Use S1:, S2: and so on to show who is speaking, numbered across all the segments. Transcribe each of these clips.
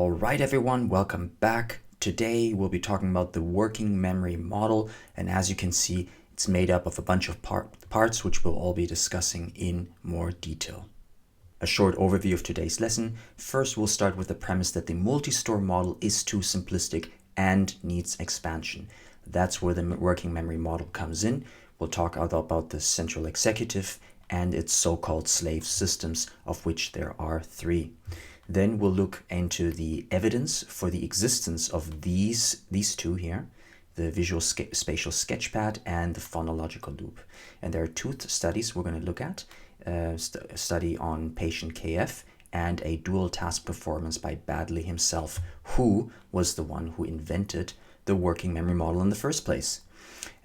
S1: All right, everyone, welcome back. Today we'll be talking about the working memory model, and as you can see, it's made up of a bunch of parts which we'll all be discussing in more detail. A short overview of today's lesson. First, we'll start with the premise that the multi-store model is too simplistic and needs expansion. That's where the working memory model comes in. We'll talk about the central executive and its so-called slave systems, of which there are 3. Then we'll look into the evidence for the existence of these two here, the Visuo-Spatial Sketchpad and the phonological loop. And there are 2 studies we're going to look at, a study on patient KF and a dual task performance by Baddeley himself, who was the one who invented the working memory model in the first place.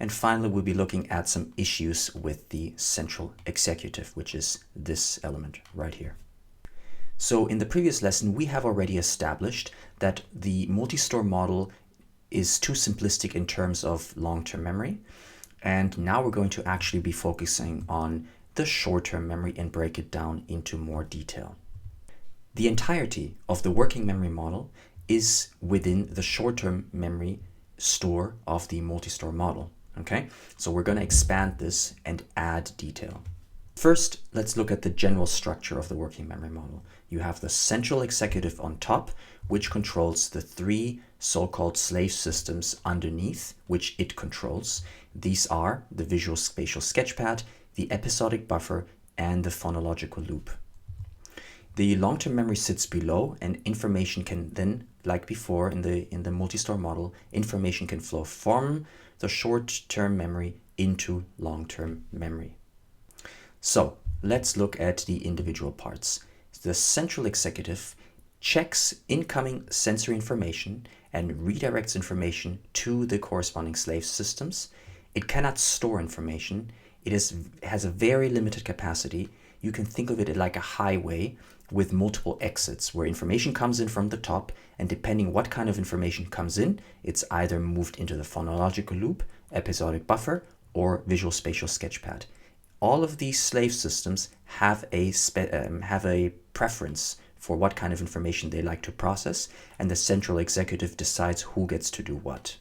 S1: And finally, we'll be looking at some issues with the central executive, which is this element right here. So in the previous lesson, we have already established that the multi-store model is too simplistic in terms of long-term memory. And now we're going to actually be focusing on the short-term memory and break it down into more detail. The entirety of the working memory model is within the short-term memory store of the multi-store model. Okay, so we're going to expand this and add detail. First, let's look at the general structure of the working memory model. You have the central executive on top, which controls the 3 so-called slave systems underneath, which it controls. These are the Visuo-Spatial Sketchpad, the Episodic Buffer, and the phonological loop. The long-term memory sits below, and information can then, like before in the multi-store model, information can flow from the short-term memory into long-term memory. So let's look at the individual parts. The central executive checks incoming sensory information and redirects information to the corresponding slave systems. It cannot store information. It has a very limited capacity. You can think of it like a highway with multiple exits where information comes in from the top, and depending what kind of information comes in, it's either moved into the phonological loop, episodic buffer, or Visuo-Spatial Sketchpad. All of these slave systems have a preference for what kind of information they like to process, and the central executive decides who gets to do what.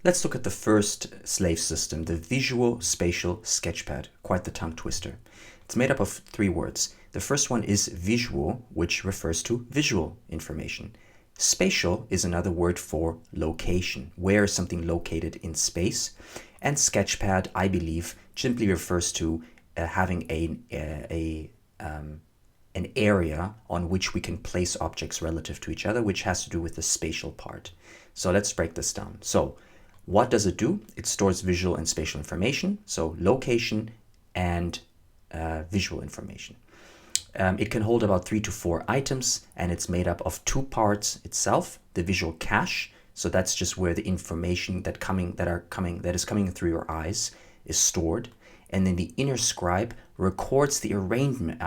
S1: Let's look at the first slave system, the Visuo-Spatial Sketchpad. Quite the tongue twister. It's made up of 3 words. The first one is visual, which refers to visual information. Spatial is another word for location, where is something located in space. And Sketchpad, I believe, simply refers to having an area on which we can place objects relative to each other, which has to do with the spatial part. So let's break this down. So what does it do? It stores visual and spatial information, so location and visual information. It can hold about 3 to 4 items, and it's made up of 2 parts itself. The visual cache, so that's just where the information that is coming through your eyes is stored. And then the inner scribe records the arrangement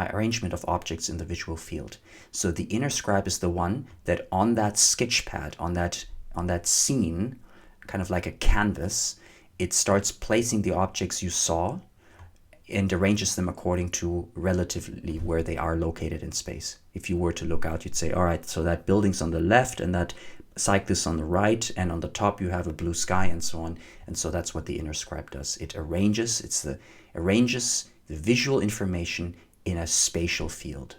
S1: of objects in the visual field. So the inner scribe is the one that on that sketchpad, on that scene, kind of like a canvas, it starts placing the objects you saw and arranges them according to relatively where they are located in space. If you were to look out, you'd say, all right, so that building's on the left and that cyclist on the right, and on the top you have a blue sky and so on. And so that's what the inner scribe does. It arranges the visual information in a spatial field.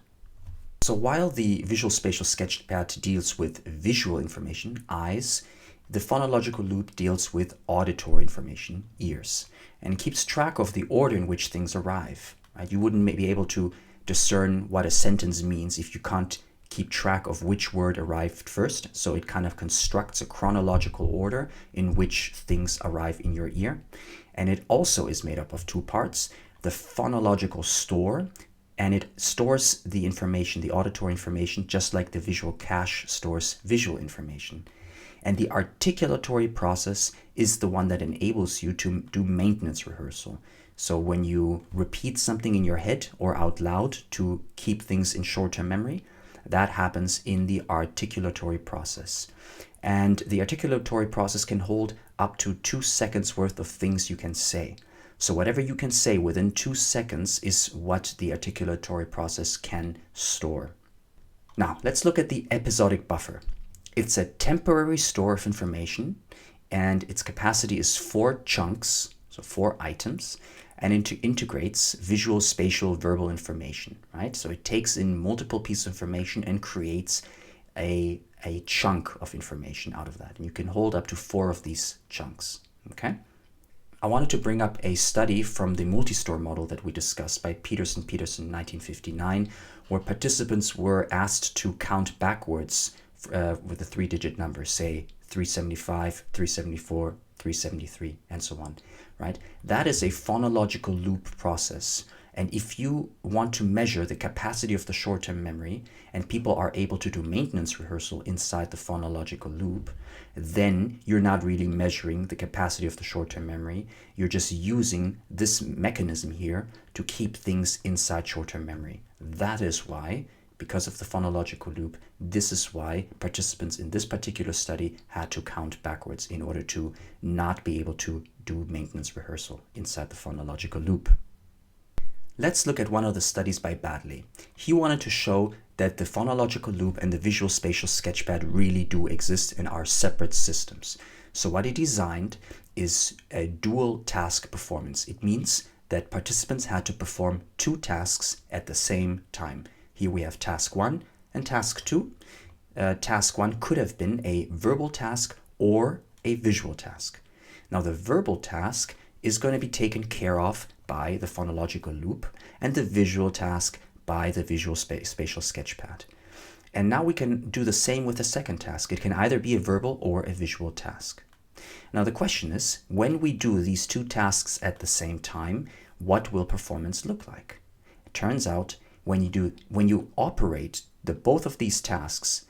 S1: So while the Visuo-Spatial Sketchpad deals with visual information, eyes, the phonological loop deals with auditory information, ears, and keeps track of the order in which things arrive. Right? You wouldn't be able to discern what a sentence means if you can't keep track of which word arrived first. So it kind of constructs a chronological order in which things arrive in your ear. And it also is made up of 2 parts, the phonological store, and it stores the information, the auditory information, just like the visual cache stores visual information. And the articulatory process is the one that enables you to do maintenance rehearsal. So when you repeat something in your head or out loud to keep things in short-term memory, that happens in the articulatory process. And the articulatory process can hold up to 2 seconds worth of things you can say. So whatever you can say within 2 seconds is what the articulatory process can store. Now, let's look at the episodic buffer. It's a temporary store of information, and its capacity is 4 chunks, so 4 items, and it integrates visual, spatial, verbal information, right? So it takes in multiple pieces of information and creates a chunk of information out of that. And you can hold up to 4 of these chunks, okay? I wanted to bring up a study from the multi-store model that we discussed by Peterson in 1959, where participants were asked to count backwards with a 3-digit number, say 375, 374, 373, and so on, right? That is a phonological loop process. And if you want to measure the capacity of the short-term memory, and people are able to do maintenance rehearsal inside the phonological loop, then you're not really measuring the capacity of the short-term memory. You're just using this mechanism here to keep things inside short-term memory. That is why, because of the phonological loop, this is why participants in this particular study had to count backwards in order to not be able to do maintenance rehearsal inside the phonological loop. Let's look at one of the studies by Badley. He wanted to show that the phonological loop and the Visuo-Spatial Sketchpad really do exist and are separate systems. So what he designed is a dual task performance. It means that participants had to perform 2 tasks at the same time. Here we have task 1 and task 2. Task 1 could have been a verbal task or a visual task. Now the verbal task is going to be taken care of by the phonological loop, and the visual task by the Visuo-Spatial Sketchpad. And now we can do the same with the second task. It can either be a verbal or a visual task. Now the question is, when we do these 2 tasks at the same time, what will performance look like? It turns out when you operate both of these tasks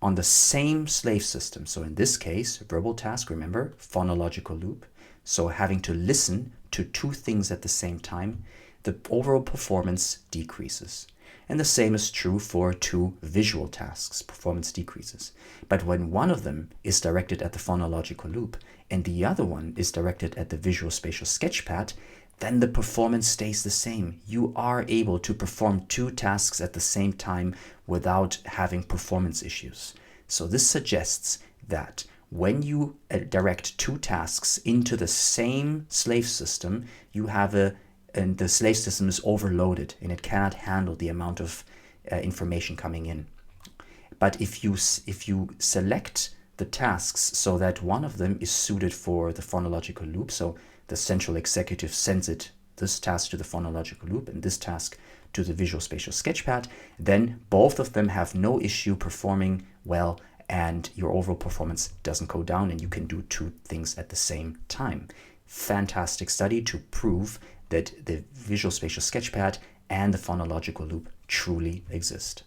S1: on the same slave system, so in this case, verbal task, remember, phonological loop, so having to listen to 2 things at the same time, the overall performance decreases. And the same is true for 2 visual tasks, performance decreases. But when one of them is directed at the phonological loop and the other one is directed at the Visuo-Spatial Sketchpad, then the performance stays the same. You are able to perform 2 tasks at the same time without having performance issues. So this suggests that when you direct 2 tasks into the same slave system, you have and the slave system is overloaded and it cannot handle the amount of information coming in. But if you select the tasks so that one of them is suited for the phonological loop, so the central executive sends this task to the phonological loop and this task to the Visuo-Spatial Sketchpad, then both of them have no issue performing well, and your overall performance doesn't go down and you can do 2 things at the same time. Fantastic study to prove that the Visuo-Spatial Sketchpad and the phonological loop truly exist.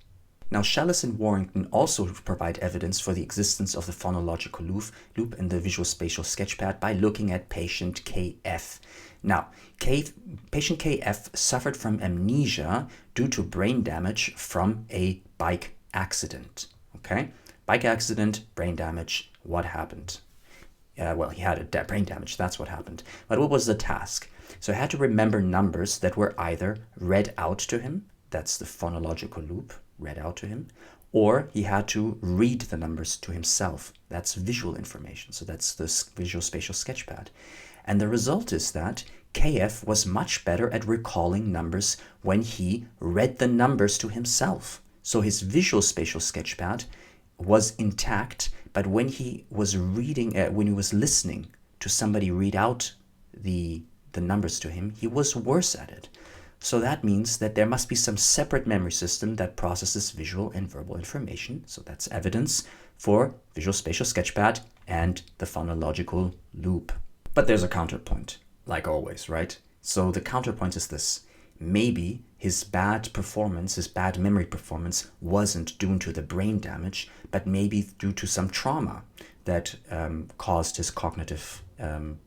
S1: Now, Shellis and Warrington also provide evidence for the existence of the phonological loop and the Visuo-Spatial Sketchpad by looking at patient KF. Now, patient KF suffered from amnesia due to brain damage from a bike accident. Okay? Bike accident, brain damage, what happened? Well, he had a brain damage, that's what happened. But what was the task? So he had to remember numbers that were either read out to him, that's the phonological loop, read out to him, or he had to read the numbers to himself. That's visual information, so that's the Visuo-Spatial Sketchpad. And the result is that KF was much better at recalling numbers when he read the numbers to himself. So his Visuo-Spatial Sketchpad was intact, but when he was listening to somebody read out the numbers to him, he was worse at it. So that means that there must be some separate memory system that processes visual and verbal information. So that's evidence for Visuo-Spatial Sketchpad and the phonological loop. But there's a counterpoint, like always, right? So the counterpoint is this. Maybe his bad performance, his bad memory performance wasn't due to the brain damage, but maybe due to some trauma that caused his cognitive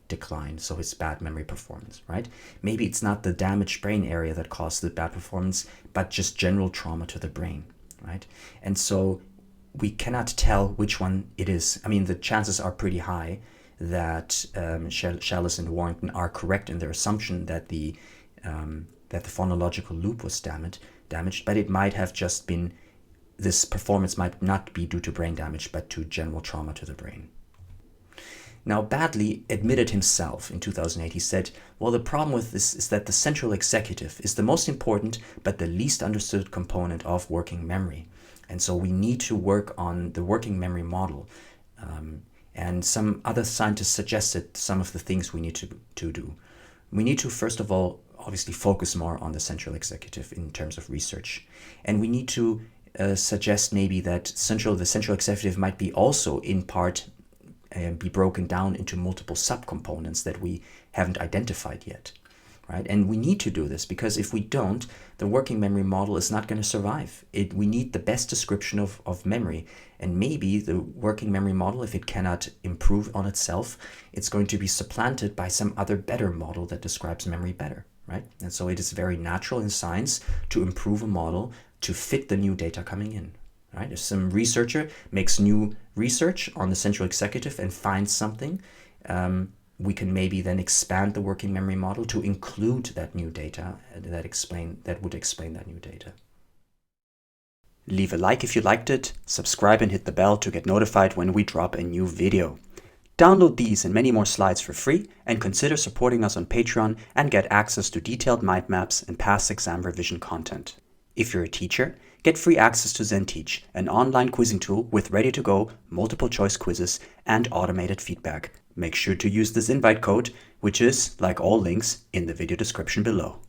S1: decline, so his bad memory performance, right? Maybe it's not the damaged brain area that caused the bad performance, but just general trauma to the brain, right? And so we cannot tell which one it is. I mean, the chances are pretty high that Shellis and Warrington are correct in their assumption that the phonological loop was damaged, but it might have just been this performance might not be due to brain damage, but to general trauma to the brain. Now, Badley admitted himself in 2008. He said, well, the problem with this is that the central executive is the most important but the least understood component of working memory. And so we need to work on the working memory model. And some other scientists suggested some of the things we need to do. We need to, first of all, obviously focus more on the central executive in terms of research. And we need to suggest maybe that the central executive might be also in part be broken down into multiple subcomponents that we haven't identified yet, right? And we need to do this because if we don't, the working memory model is not going to survive. We need the best description of memory, and maybe the working memory model, if it cannot improve on itself, it's going to be supplanted by some other better model that describes memory better, right? And so it is very natural in science to improve a model to fit the new data coming in. Right? If some researcher makes new research on the central executive and finds something, we can maybe then expand the working memory model to include that new data that would explain that new data. Leave a like if you liked it, subscribe and hit the bell to get notified when we drop a new video. Download these and many more slides for free, and consider supporting us on Patreon and get access to detailed mind maps and past exam revision content. If you're a teacher, get free access to ZenTeach, an online quizzing tool with ready-to-go multiple choice quizzes and automated feedback. Make sure to use this invite code, which is, like all links, in the video description below.